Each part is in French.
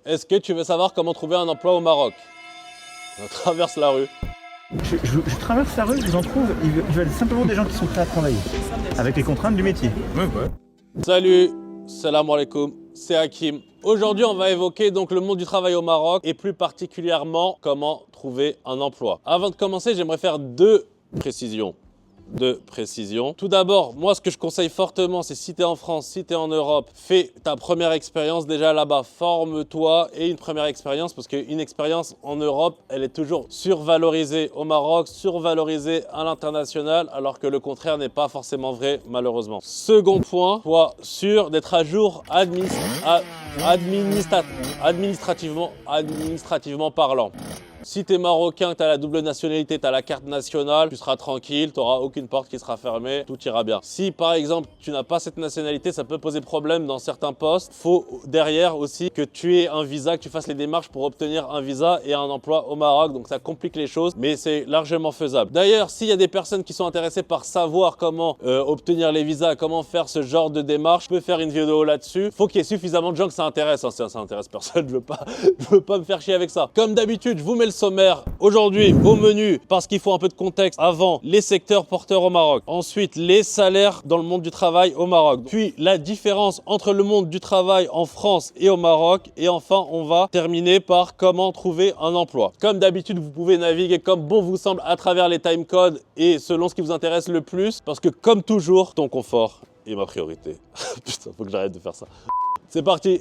Est-ce que tu veux savoir comment trouver un emploi au Maroc? On traverse la rue. Je traverse la rue, je vous en trouve, ils veulent simplement des gens qui sont prêts à travailler, avec les contraintes du métier. Salut, salam alaikum, c'est Hakim. Aujourd'hui, on va évoquer donc le monde du travail au Maroc et plus particulièrement comment trouver un emploi. Avant de commencer, j'aimerais faire deux précisions. Tout d'abord, moi ce que je conseille fortement, c'est si tu es en France, si tu es en Europe, fais ta première expérience déjà là-bas, forme-toi et une première expérience parce qu'une expérience en Europe, elle est toujours survalorisée au Maroc, survalorisée à l'international, alors que le contraire n'est pas forcément vrai malheureusement. Second point, sois sûr d'être à jour administrativement parlant. Si tu es marocain, que tu as la double nationalité, tu as la carte nationale, tu seras tranquille, tu n'auras aucune porte qui sera fermée, tout ira bien. Si par exemple tu n'as pas cette nationalité, ça peut poser problème dans certains postes. Il faut derrière aussi que tu aies un visa, que tu fasses les démarches pour obtenir un visa et un emploi au Maroc. Donc ça complique les choses, mais c'est largement faisable. D'ailleurs, s'il y a des personnes qui sont intéressées par savoir comment obtenir les visas, comment faire ce genre de démarche, je peux faire une vidéo là-dessus. Il faut qu'il y ait suffisamment de gens que ça intéresse. Hein. Ça intéresse personne, je veux pas me faire chier avec ça. Comme d'habitude, je vous mets le sommaire aujourd'hui au menu parce qu'il faut un peu de contexte. Avant, les secteurs porteurs au Maroc. Ensuite, les salaires dans le monde du travail au Maroc. Puis, la différence entre le monde du travail en France et au Maroc. Et enfin, on va terminer par comment trouver un emploi. Comme d'habitude, vous pouvez naviguer comme bon vous semble à travers les timecodes et selon ce qui vous intéresse le plus. Parce que comme toujours, ton confort est ma priorité. Putain, faut que j'arrête de faire ça. C'est parti!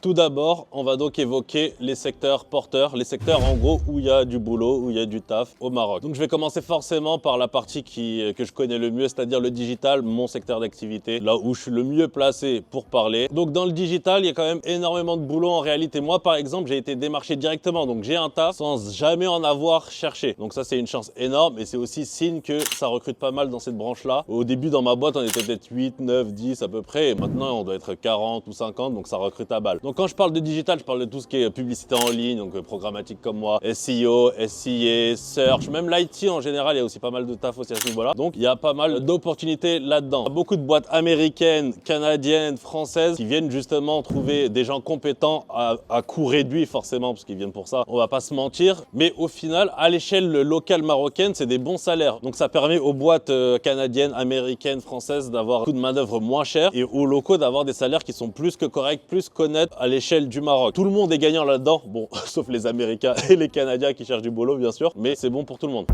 Tout d'abord, on va donc évoquer les secteurs porteurs, les secteurs en gros où il y a du boulot, où il y a du taf au Maroc. Donc je vais commencer forcément par la partie que je connais le mieux, c'est-à-dire le digital, mon secteur d'activité, là où je suis le mieux placé pour parler. Donc dans le digital, il y a quand même énormément de boulot en réalité. Moi par exemple, j'ai été démarché directement, donc j'ai un taf sans jamais en avoir cherché. Donc ça c'est une chance énorme et c'est aussi signe que ça recrute pas mal dans cette branche-là. Au début dans ma boîte, on était peut-être 8, 9, 10 à peu près et maintenant on doit être 40 ou 50, donc ça recrute à balle. Donc quand je parle de digital, je parle de tout ce qui est publicité en ligne, donc programmatique comme moi, SEO, SIA, Search, même l'IT en général, il y a aussi pas mal de taf aussi à ce niveau-là. Donc il y a pas mal d'opportunités là-dedans. Il y a beaucoup de boîtes américaines, canadiennes, françaises qui viennent justement trouver des gens compétents à coût réduit forcément, parce qu'ils viennent pour ça, on va pas se mentir. Mais au final, à l'échelle locale marocaine, c'est des bons salaires. Donc ça permet aux boîtes canadiennes, américaines, françaises d'avoir un coût de main-d'œuvre moins cher et aux locaux d'avoir des salaires qui sont plus que corrects, plus qu'honnêtes à l'échelle du Maroc. Tout le monde est gagnant là-dedans, bon, sauf les Américains et les Canadiens qui cherchent du boulot bien sûr, mais c'est bon pour tout le monde.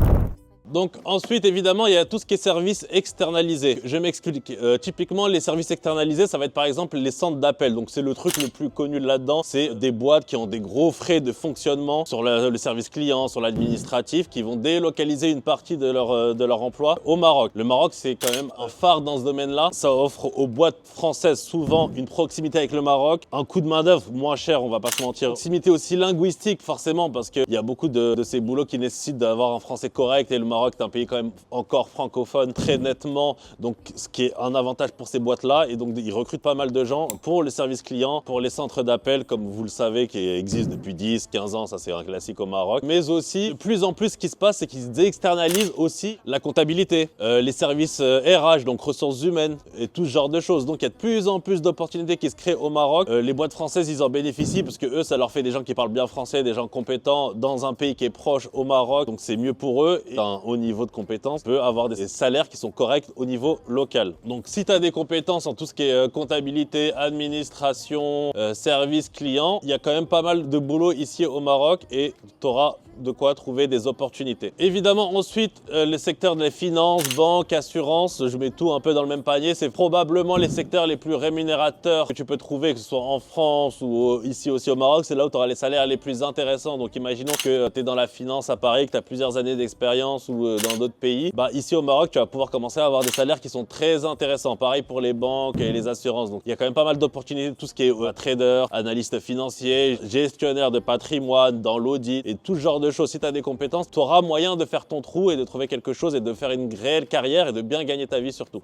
Donc ensuite, évidemment, il y a tout ce qui est services externalisés. Je m'explique. Typiquement, les services externalisés, ça va être par exemple les centres d'appel. Donc c'est le truc le plus connu là-dedans. C'est des boîtes qui ont des gros frais de fonctionnement sur le service client, sur l'administratif, qui vont délocaliser une partie de leur emploi au Maroc. Le Maroc, c'est quand même un phare dans ce domaine-là. Ça offre aux boîtes françaises souvent une proximité avec le Maroc, un coût de main-d'œuvre moins cher, on va pas se mentir. Proximité aussi linguistique, forcément, parce qu'il y a beaucoup de ces boulots qui nécessitent d'avoir un français correct et le Maroc est un pays quand même encore francophone très nettement, donc ce qui est un avantage pour ces boîtes-là. Et donc ils recrutent pas mal de gens pour le service client, pour les centres d'appel, comme vous le savez, qui existent depuis 10, 15 ans, ça c'est un classique au Maroc. Mais aussi, de plus en plus, ce qui se passe, c'est qu'ils externalisent aussi la comptabilité, les services RH, donc ressources humaines, et tout ce genre de choses. Donc il y a de plus en plus d'opportunités qui se créent au Maroc. Les boîtes françaises, ils en bénéficient parce que eux, ça leur fait des gens qui parlent bien français, des gens compétents dans un pays qui est proche au Maroc, donc c'est mieux pour eux. Et au niveau de compétences, peut avoir des salaires qui sont corrects au niveau local. Donc si tu as des compétences en tout ce qui est comptabilité, administration, service client, il y a quand même pas mal de boulot ici au Maroc et tu auras de quoi trouver des opportunités. Évidemment, ensuite, le secteur des finances, banques, assurances, je mets tout un peu dans le même panier. C'est probablement les secteurs les plus rémunérateurs que tu peux trouver, que ce soit en France ou ici aussi au Maroc. C'est là où tu auras les salaires les plus intéressants. Donc imaginons que tu es dans la finance à Paris, que tu as plusieurs années d'expérience ou dans d'autres pays. Bah, ici au Maroc, tu vas pouvoir commencer à avoir des salaires qui sont très intéressants. Pareil pour les banques et les assurances. Donc il y a quand même pas mal d'opportunités, tout ce qui est trader, analyste financier, gestionnaire de patrimoine, dans l'audit et tout ce genre de choses. Si tu as des compétences, tu auras moyen de faire ton trou et de trouver quelque chose et de faire une réelle carrière et de bien gagner ta vie surtout.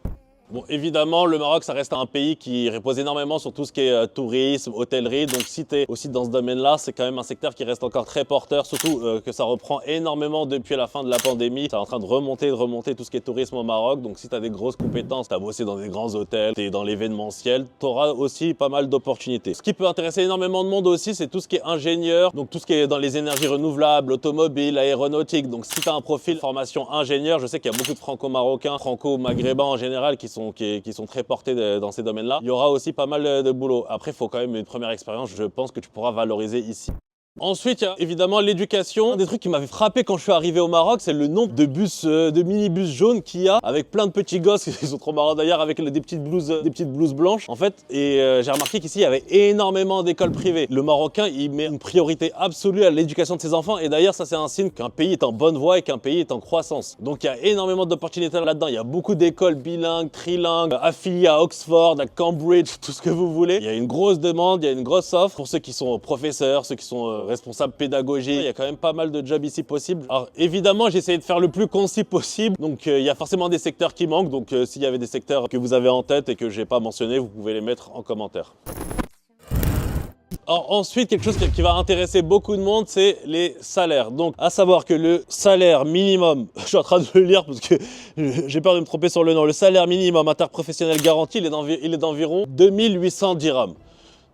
Bon, évidemment, le Maroc, ça reste un pays qui repose énormément sur tout ce qui est tourisme, hôtellerie. Donc, si tu es aussi dans ce domaine-là, c'est quand même un secteur qui reste encore très porteur, surtout que ça reprend énormément depuis la fin de la pandémie. C'est en train de remonter tout ce qui est tourisme au Maroc. Donc, si tu as des grosses compétences, tu as bossé dans des grands hôtels, tu es dans l'événementiel, tu auras aussi pas mal d'opportunités. Ce qui peut intéresser énormément de monde aussi, c'est tout ce qui est ingénieur, donc tout ce qui est dans les énergies renouvelables, automobile, aéronautique. Donc, si tu as un profil formation ingénieur, je sais qu'il y a beaucoup de franco-marocains, franco-maghrébins en général qui sont très portés dans ces domaines-là. Il y aura aussi pas mal de boulot. Après, il faut quand même une première expérience, je pense que tu pourras valoriser ici. Ensuite, il y a évidemment l'éducation. Un des trucs qui m'avait frappé quand je suis arrivé au Maroc, c'est le nombre de bus, de minibus jaunes qu'il y a, avec plein de petits gosses, ils sont trop marrants d'ailleurs, avec des petites blouses blanches, en fait. Et j'ai remarqué qu'ici, il y avait énormément d'écoles privées. Le Marocain, il met une priorité absolue à l'éducation de ses enfants. Et d'ailleurs, ça, c'est un signe qu'un pays est en bonne voie et qu'un pays est en croissance. Donc, il y a énormément d'opportunités là-dedans. Il y a beaucoup d'écoles bilingues, trilingues, affiliées à Oxford, à Cambridge, tout ce que vous voulez. Il y a une grosse demande, il y a une grosse offre pour ceux qui sont professeurs, ceux qui sont responsable pédagogique. Il y a quand même pas mal de jobs ici possibles. Alors évidemment, j'ai essayé de faire le plus concis possible. Donc il y a forcément des secteurs qui manquent. Donc s'il y avait des secteurs que vous avez en tête et que j'ai pas mentionné, vous pouvez les mettre en commentaire. Alors ensuite, quelque chose qui va intéresser beaucoup de monde, c'est les salaires. Donc, à savoir que le salaire minimum, je suis en train de le lire parce que j'ai peur de me tromper sur le nom, le salaire minimum interprofessionnel garanti, il est d'environ 2800 dirhams.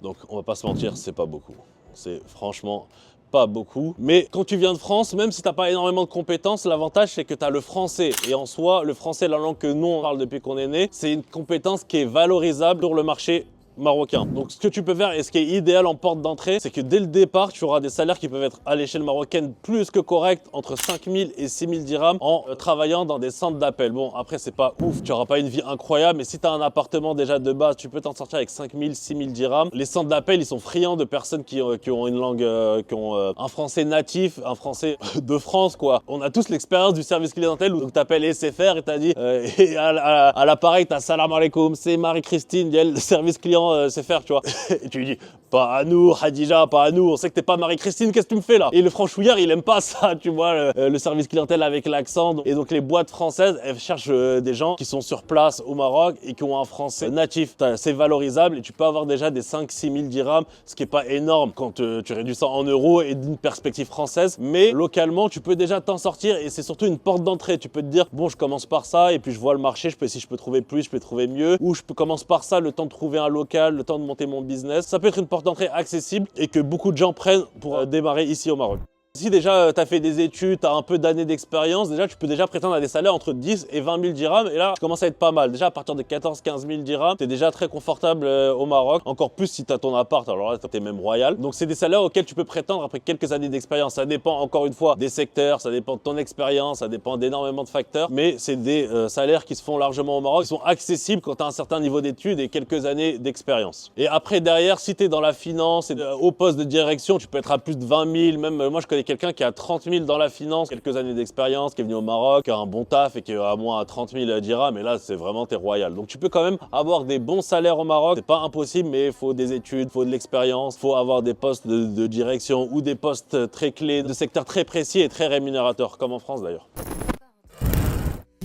Donc, on va pas se mentir, c'est pas beaucoup. C'est franchement pas beaucoup. Mais quand tu viens de France, même si tu n'as pas énormément de compétences, l'avantage c'est que tu as le français. Et en soi, le français, la langue que nous on parle depuis qu'on est né, c'est une compétence qui est valorisable sur le marché marocain. Donc ce que tu peux faire et ce qui est idéal en porte d'entrée, c'est que dès le départ, tu auras des salaires qui peuvent être à l'échelle marocaine plus que corrects, entre 5 000 et 6 000 dirhams en travaillant dans des centres d'appel. Bon, après, c'est pas ouf, tu n'auras pas une vie incroyable, mais si tu as un appartement déjà de base, tu peux t'en sortir avec 5 000, 6 000 dirhams. Les centres d'appel, ils sont friands de personnes qui ont une langue, qui ont un français natif, un français de France, quoi. On a tous l'expérience du service clientèle où tu appelles SFR et tu as dit, et à l'appareil, tu as salam alaikum, c'est Marie-Christine, il y a le service client c'est faire, tu vois. Et tu lui dis, pas à nous, Khadija, pas à nous, on sait que t'es pas Marie-Christine, qu'est-ce que tu me fais là? Et le franchouillard, il aime pas ça, tu vois, le service clientèle avec l'accent. Et donc les boîtes françaises, elles cherchent des gens qui sont sur place au Maroc et qui ont un français natif. C'est valorisable et tu peux avoir déjà des 5-6 000 dirhams, ce qui est pas énorme quand tu réduis ça en euros et d'une perspective française. Mais localement, tu peux déjà t'en sortir et c'est surtout une porte d'entrée. Tu peux te dire, bon, je commence par ça et puis je vois le marché, si je peux trouver plus, je peux trouver mieux. Ou je commence par ça, le temps de trouver un local, le temps de monter mon business. Ça peut être une porte d'entrée accessible et que beaucoup de gens prennent pour démarrer ici au Maroc. Si déjà tu as fait des études, tu as un peu d'années d'expérience, déjà tu peux déjà prétendre à des salaires entre 10 et 20 000 dirhams et là tu commences à être pas mal. Déjà à partir de 14-15 000 dirhams, tu es déjà très confortable au Maroc. Encore plus si tu as ton appart, alors là tu es même royal. Donc c'est des salaires auxquels tu peux prétendre après quelques années d'expérience. Ça dépend encore une fois des secteurs, ça dépend de ton expérience, ça dépend d'énormément de facteurs. Mais c'est des salaires qui se font largement au Maroc, qui sont accessibles quand tu as un certain niveau d'études et quelques années d'expérience. Et après derrière, si tu es dans la finance et au poste de direction, tu peux être à plus de 20 000, même moi je connais quelqu'un qui a 30 000 dans la finance, quelques années d'expérience, qui est venu au Maroc, qui a un bon taf et qui a moins à 30 000 dirhams, et là c'est vraiment t'es royal. Donc tu peux quand même avoir des bons salaires au Maroc, c'est pas impossible, mais il faut des études, il faut de l'expérience, il faut avoir des postes de direction ou des postes très clés, de secteurs très précis et très rémunérateurs, comme en France d'ailleurs.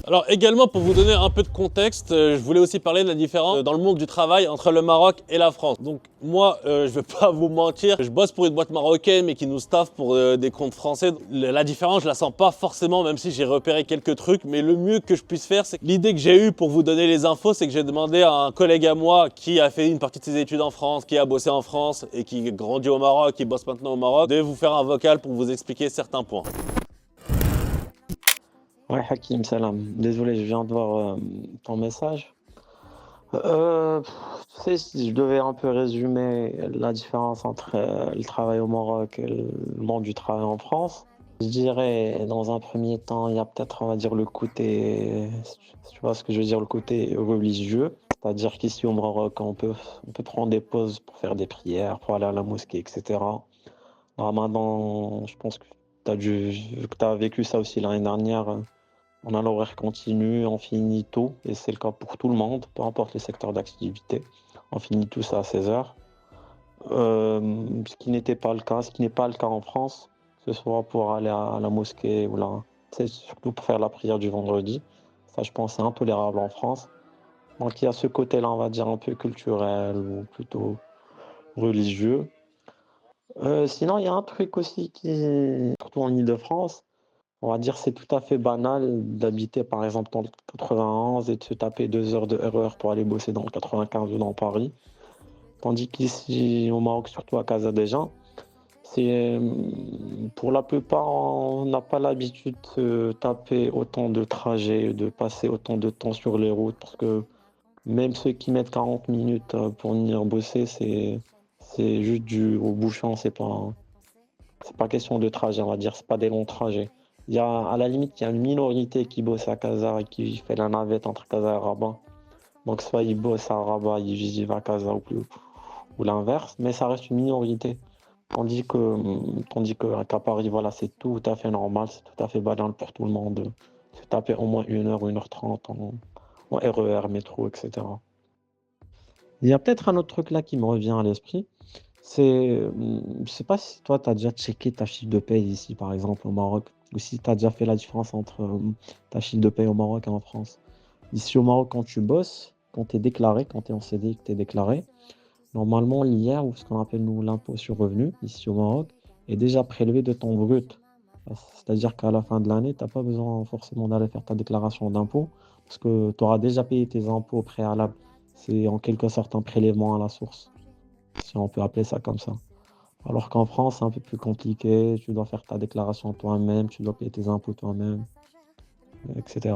Alors également pour vous donner un peu de contexte, je voulais aussi parler de la différence dans le monde du travail entre le Maroc et la France. Donc moi, je vais pas vous mentir, je bosse pour une boîte marocaine mais qui nous staffe pour des comptes français. La différence, je la sens pas forcément, même si j'ai repéré quelques trucs, mais le mieux que je puisse faire, c'est l'idée que j'ai eue pour vous donner les infos, c'est que j'ai demandé à un collègue à moi qui a fait une partie de ses études en France, qui a bossé en France et qui grandit au Maroc, qui bosse maintenant au Maroc, de vous faire un vocal pour vous expliquer certains points. Ouais, Hakim, salam. Désolé, je viens de voir ton message. Tu sais, si je devais un peu résumer la différence entre le travail au Maroc et le monde du travail en France, je dirais, dans un premier temps, il y a peut-être, on va dire, le côté, si tu vois ce que je veux dire, le côté religieux. C'est-à-dire qu'ici au Maroc, on peut prendre des pauses pour faire des prières, pour aller à la mosquée, etc. Le Ramadan, je pense que tu as vécu ça aussi l'année dernière. On a l'horaire continu, on finit tôt, et c'est le cas pour tout le monde, peu importe les secteurs d'activité. On finit tout ça à 16 heures. Ce qui n'est pas le cas en France, que ce soit pour aller à la mosquée c'est surtout pour faire la prière du vendredi. Ça, je pense, c'est intolérable en France. Donc il y a ce côté-là, on va dire, un peu culturel ou plutôt religieux. Sinon, il y a un truc aussi qui, surtout en Île-de-France, on va dire c'est tout à fait banal d'habiter par exemple dans le 91 et de se taper 2 heures de RER pour aller bosser dans le 95 ou dans Paris. Tandis qu'ici au Maroc, surtout à Casa c'est pour la plupart, on n'a pas l'habitude de taper autant de trajets, de passer autant de temps sur les routes, parce que même ceux qui mettent 40 minutes pour venir bosser, c'est juste dû au bouchon, c'est pas question de trajet, on va dire, c'est pas des longs trajets. Il y a, à la limite, il y a une minorité qui bosse à Casa et qui fait la navette entre Casa et Rabat. Donc soit ils bossent à Rabat, ils vivent à Casa ou l'inverse, mais ça reste une minorité. Tandis que qu'à Paris, voilà, c'est tout à fait normal, c'est tout à fait banal pour tout le monde de se taper au moins 1 heure, 1 h 30 en RER, métro, etc. Il y a peut-être un autre truc là qui me revient à l'esprit. Je sais pas si toi, tu as déjà checké ta fiche de paye ici, par exemple, au Maroc, ou si tu as déjà fait la différence entre ta fiche de paye au Maroc et en France. Ici au Maroc, quand tu bosses, quand tu es déclaré, quand tu es en CDI, que tu es déclaré, normalement, l'IR, ou ce qu'on appelle nous l'impôt sur revenu, ici au Maroc, est déjà prélevé de ton brut. C'est-à-dire qu'à la fin de l'année, tu n'as pas besoin forcément d'aller faire ta déclaration d'impôt, parce que tu auras déjà payé tes impôts au préalable. C'est en quelque sorte un prélèvement à la source, si on peut appeler ça comme ça. Alors qu'en France, c'est un peu plus compliqué, tu dois faire ta déclaration toi-même, tu dois payer tes impôts toi-même, etc.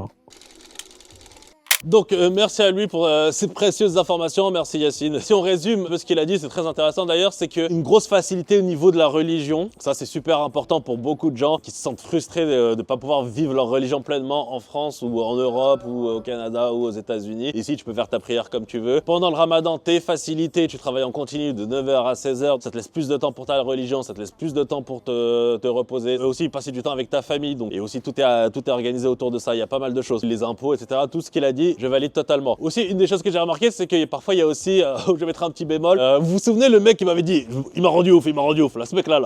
Donc merci à lui pour ces précieuses informations, merci Yacine. Si on résume un peu ce qu'il a dit, c'est très intéressant d'ailleurs, c'est qu'une grosse facilité au niveau de la religion, ça c'est super important pour beaucoup de gens qui se sentent frustrés de ne pas pouvoir vivre leur religion pleinement en France ou en Europe ou au Canada ou aux États-Unis. Ici tu peux faire ta prière comme tu veux. Pendant le ramadan, t'es facilité, tu travailles en continu de 9h à 16h, ça te laisse plus de temps pour ta religion, ça te laisse plus de temps pour te reposer. Aussi passer du temps avec ta famille, donc, et aussi tout est organisé autour de ça, il y a pas mal de choses. Les impôts, etc. Tout ce qu'il a dit, je valide totalement. Aussi, une des choses que j'ai remarqué, c'est que parfois il y a aussi, je vais mettre un petit bémol, vous vous souvenez le mec qui m'avait dit, il m'a rendu ouf, là, ce mec-là,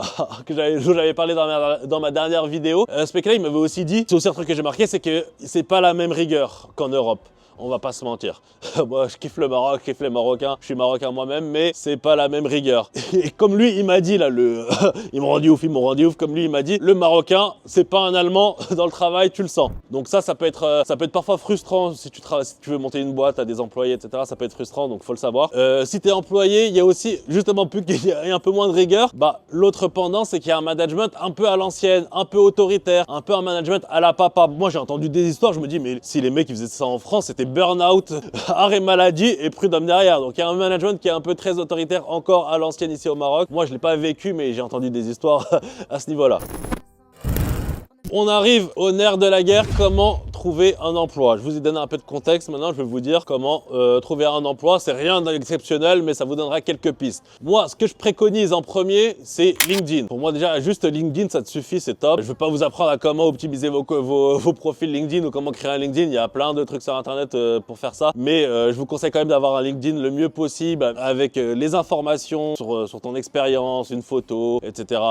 que j'avais parlé dans ma dernière vidéo, ce mec-là, il m'avait aussi dit, c'est aussi un truc que j'ai marqué, c'est que c'est pas la même rigueur qu'en Europe. On va pas se mentir. Moi, je kiffe le Maroc, je kiffe les Marocains, je suis Marocain moi-même, mais c'est pas la même rigueur. Et comme lui, il m'a dit, là, ils m'ont rendu ouf, comme lui, il m'a dit, le Marocain, c'est pas un Allemand, dans le travail, tu le sens. Donc ça peut être parfois frustrant si tu veux monter une boîte, t'as des employés, etc. Ça peut être frustrant, donc faut le savoir. Si t'es employé, il y a aussi, justement, plus qu'il y ait un peu moins de rigueur, bah, l'autre pendant, c'est qu'il y a un management un peu à l'ancienne, un peu autoritaire, un peu un management à la papa. Moi, j'ai entendu des histoires, je me dis, mais si les mecs, ils faisaient ça en France, c'était burn-out, arrêt maladie et prud'homme derrière. Donc il y a un management qui est un peu très autoritaire encore à l'ancienne ici au Maroc. Moi je l'ai pas vécu mais j'ai entendu des histoires à ce niveau-là. On arrive au nerf de la guerre, comment trouver un emploi. Je vous ai donné un peu de contexte, maintenant je vais vous dire comment trouver un emploi. C'est rien d'exceptionnel, mais ça vous donnera quelques pistes. Moi, ce que je préconise en premier, c'est LinkedIn. Pour moi déjà, juste LinkedIn, ça te suffit, c'est top. Je ne vais pas vous apprendre à comment optimiser vos profils LinkedIn ou comment créer un LinkedIn. Il y a plein de trucs sur Internet pour faire ça. Mais je vous conseille quand même d'avoir un LinkedIn le mieux possible, avec les informations sur ton expérience, une photo, etc.,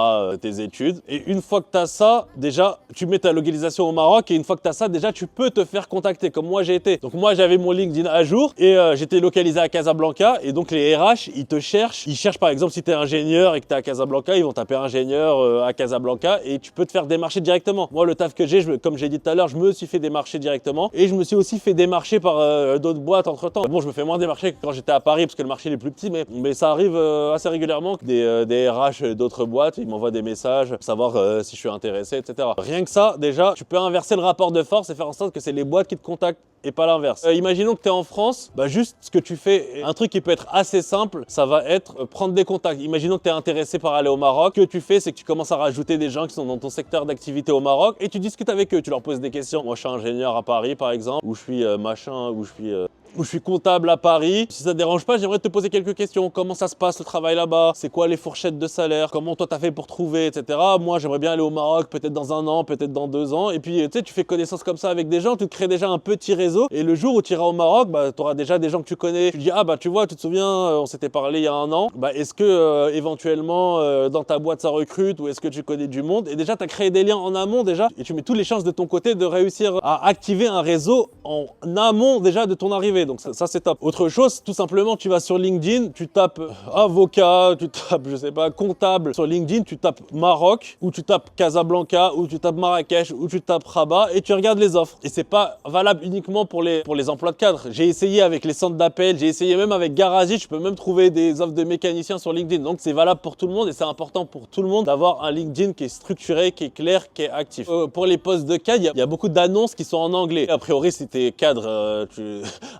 tes études. Et une fois que tu as ça, déjà, tu mets ta localisation au Maroc et une fois que tu as ça, déjà, tu peux te faire contacter comme moi j'ai été. Donc moi, j'avais mon LinkedIn à jour et j'étais localisé à Casablanca et donc les RH, ils te cherchent. Ils cherchent par exemple si tu es ingénieur et que tu es à Casablanca, ils vont taper ingénieur à Casablanca et tu peux te faire démarcher directement. Moi, le taf que j'ai, comme j'ai dit tout à l'heure, je me suis fait démarcher directement et je me suis aussi fait démarcher par d'autres boîtes entre-temps. Bon, je me fais moins démarcher que quand j'étais à Paris parce que le marché est plus petit, mais ça arrive assez régulièrement que des RH d'autres boîtes, ils m'envoient des messages pour savoir si je suis intéressé, etc. Rien que ça, déjà, tu peux inverser le rapport de force et faire en sorte que c'est les boîtes qui te contactent et pas l'inverse. Imaginons que tu es en France, bah juste ce que tu fais, un truc qui peut être assez simple, ça va être prendre des contacts. Imaginons que tu es intéressé par aller au Maroc. Ce que tu fais, c'est que tu commences à rajouter des gens qui sont dans ton secteur d'activité au Maroc et tu discutes avec eux, tu leur poses des questions. Moi, je suis ingénieur à Paris, par exemple, ou je suis machin, ou je suis comptable à Paris. Si ça te dérange pas, j'aimerais te poser quelques questions. Comment ça se passe le travail là-bas? C'est quoi les fourchettes de salaire? Comment toi t'as fait pour trouver, etc. Moi, j'aimerais bien aller au Maroc, peut-être dans 1 an, peut-être dans 2 ans. Et puis, tu sais, tu fais connaissance comme ça avec des gens, tu te crées déjà un petit réseau. Et le jour où tu iras au Maroc, bah, tu auras déjà des gens que tu connais. Tu dis, ah bah tu vois, tu te souviens, on s'était parlé il y a 1 an. Bah, est-ce que éventuellement dans ta boîte ça recrute ou est-ce que tu connais du monde? Et déjà, tu as créé des liens en amont déjà. Et tu mets toutes les chances de ton côté de réussir à activer un réseau en amont déjà de ton arrivée. donc ça c'est top. Autre chose, tout simplement, tu vas sur LinkedIn, tu tapes avocat, tu tapes, je sais pas, comptable. Sur LinkedIn, tu tapes Maroc, ou tu tapes Casablanca, ou tu tapes Marrakech, ou tu tapes Rabat, et tu regardes les offres. Et c'est pas valable uniquement pour les emplois de cadre. J'ai essayé avec les centres d'appel, j'ai essayé même avec Garazi, je peux même trouver des offres de mécaniciens sur LinkedIn. Donc c'est valable pour tout le monde et c'est important pour tout le monde d'avoir un LinkedIn qui est structuré, qui est clair, qui est actif. Pour les postes de cadre, il y a beaucoup d'annonces qui sont en anglais. A priori, si tu es cadre,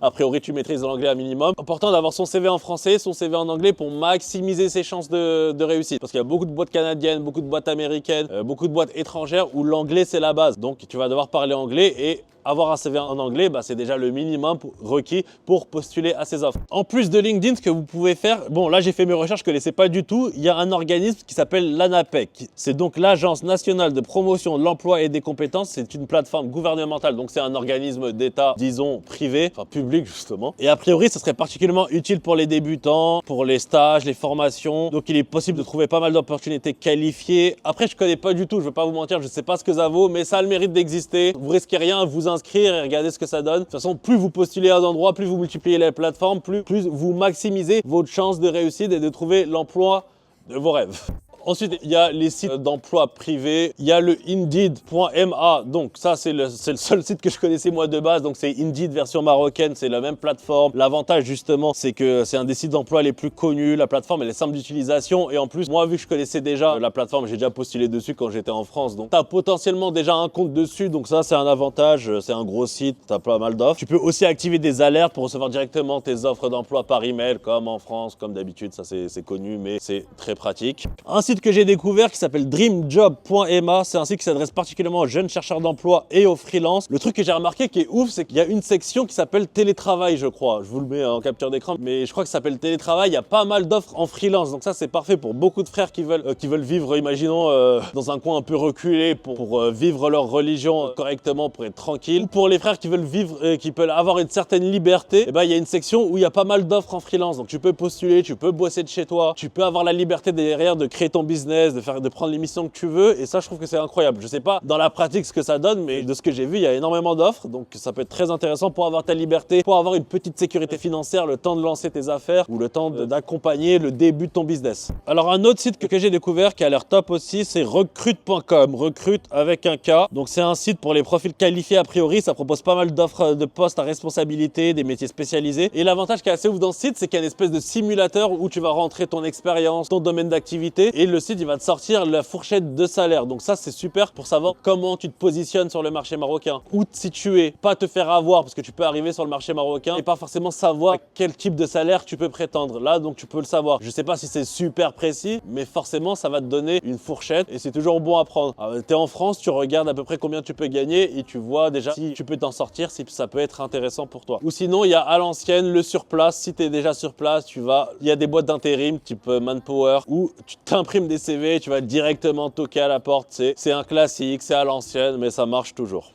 a priori tu maîtrises l'anglais un minimum. Important d'avoir son CV en français, son CV en anglais pour maximiser ses chances de réussite. Parce qu'il y a beaucoup de boîtes canadiennes, beaucoup de boîtes américaines, beaucoup de boîtes étrangères où l'anglais c'est la base. Donc tu vas devoir parler anglais et avoir un CV en anglais, c'est déjà le minimum requis pour postuler à ces offres. En plus de LinkedIn, ce que vous pouvez faire, bon là j'ai fait mes recherches, je ne connaissais pas du tout, il y a un organisme qui s'appelle l'ANAPEC. C'est donc l'Agence nationale de promotion de l'emploi et des compétences. C'est une plateforme gouvernementale, donc c'est un organisme d'État, disons privé, enfin public justement. Et a priori, ça serait particulièrement utile pour les débutants, pour les stages, les formations. Donc il est possible de trouver pas mal d'opportunités qualifiées. Après, je ne connais pas du tout, je ne vais pas vous mentir, je ne sais pas ce que ça vaut, mais ça a le mérite d'exister. Vous risquez rien, vous inscrire et regardez ce que ça donne. De toute façon, plus vous postulez à un endroit, plus vous multipliez les plateformes, plus vous maximisez votre chance de réussite et de trouver l'emploi de vos rêves. Ensuite, il y a les sites d'emploi privés. Il y a le Indeed.ma. Donc ça, c'est le seul site que je connaissais moi de base. Donc c'est Indeed version marocaine. C'est la même plateforme. L'avantage justement, c'est que c'est un des sites d'emploi les plus connus. La plateforme, elle est simple d'utilisation. Et en plus, moi, vu que je connaissais déjà la plateforme, j'ai déjà postulé dessus quand j'étais en France. Donc tu as potentiellement déjà un compte dessus. Donc ça, c'est un avantage. C'est un gros site. Tu as pas mal d'offres. Tu peux aussi activer des alertes pour recevoir directement tes offres d'emploi par email, comme en France, comme d'habitude. Ça, c'est connu, mais c'est très pratique. Un site que j'ai découvert qui s'appelle dreamjob.ma. C'est un site qui s'adresse particulièrement aux jeunes chercheurs d'emploi et aux freelances. Le truc que j'ai remarqué qui est ouf, c'est qu'il y a une section qui s'appelle télétravail, je crois. Je vous le mets en capture d'écran, mais je crois que ça s'appelle télétravail. Il y a pas mal d'offres en freelance, donc ça c'est parfait pour beaucoup de frères qui veulent vivre, imaginons, dans un coin un peu reculé pour vivre leur religion correctement, pour être tranquille. Ou pour les frères qui veulent vivre, qui peuvent avoir une certaine liberté, et ben il y a une section où il y a pas mal d'offres en freelance. Donc tu peux postuler, tu peux bosser de chez toi, tu peux avoir la liberté derrière de créer ton business, de prendre les missions que tu veux, et ça je trouve que c'est incroyable. Je sais pas dans la pratique ce que ça donne, mais de ce que j'ai vu, il y a énormément d'offres, donc ça peut être très intéressant pour avoir ta liberté, pour avoir une petite sécurité financière, le temps de lancer tes affaires ou le temps d'accompagner le début de ton business. Alors un autre site que j'ai découvert qui a l'air top aussi, c'est recrute.com, recrute avec un K. Donc c'est un site pour les profils qualifiés a priori, ça propose pas mal d'offres de postes à responsabilité, des métiers spécialisés, et l'avantage qui est assez ouf dans ce site, c'est qu'il y a une espèce de simulateur où tu vas rentrer ton expérience, ton domaine d'activité, et le site il va te sortir la fourchette de salaire. Donc ça c'est super pour savoir comment tu te positionnes sur le marché marocain, où te situer, pas te faire avoir, parce que tu peux arriver sur le marché marocain et pas forcément savoir à quel type de salaire tu peux prétendre. Là donc tu peux le savoir. Je sais pas si c'est super précis, mais forcément ça va te donner une fourchette et c'est toujours bon à prendre. Tu es en France, tu regardes à peu près combien tu peux gagner et tu vois déjà si tu peux t'en sortir, si ça peut être intéressant pour toi. Ou sinon il y a à l'ancienne le sur place. Si tu es déjà sur place, il y a des boîtes d'intérim type Manpower où tu t'imprimes des CV, tu vas directement toquer à la porte. C'est un classique, c'est à l'ancienne, mais ça marche toujours.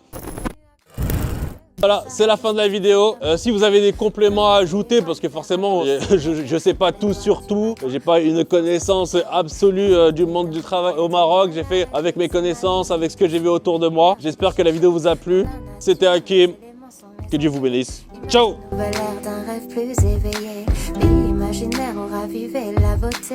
Voilà, c'est la fin de la vidéo. Si vous avez des compléments à ajouter, parce que forcément, je sais pas tout sur tout, j'ai pas une connaissance absolue du monde du travail au Maroc. J'ai fait avec mes connaissances, avec ce que j'ai vu autour de moi. J'espère que la vidéo vous a plu. C'était Hakim. Que Dieu vous bénisse. Ciao! L'air d'un rêve plus éveillé, l'imaginaire aura vivé la beauté.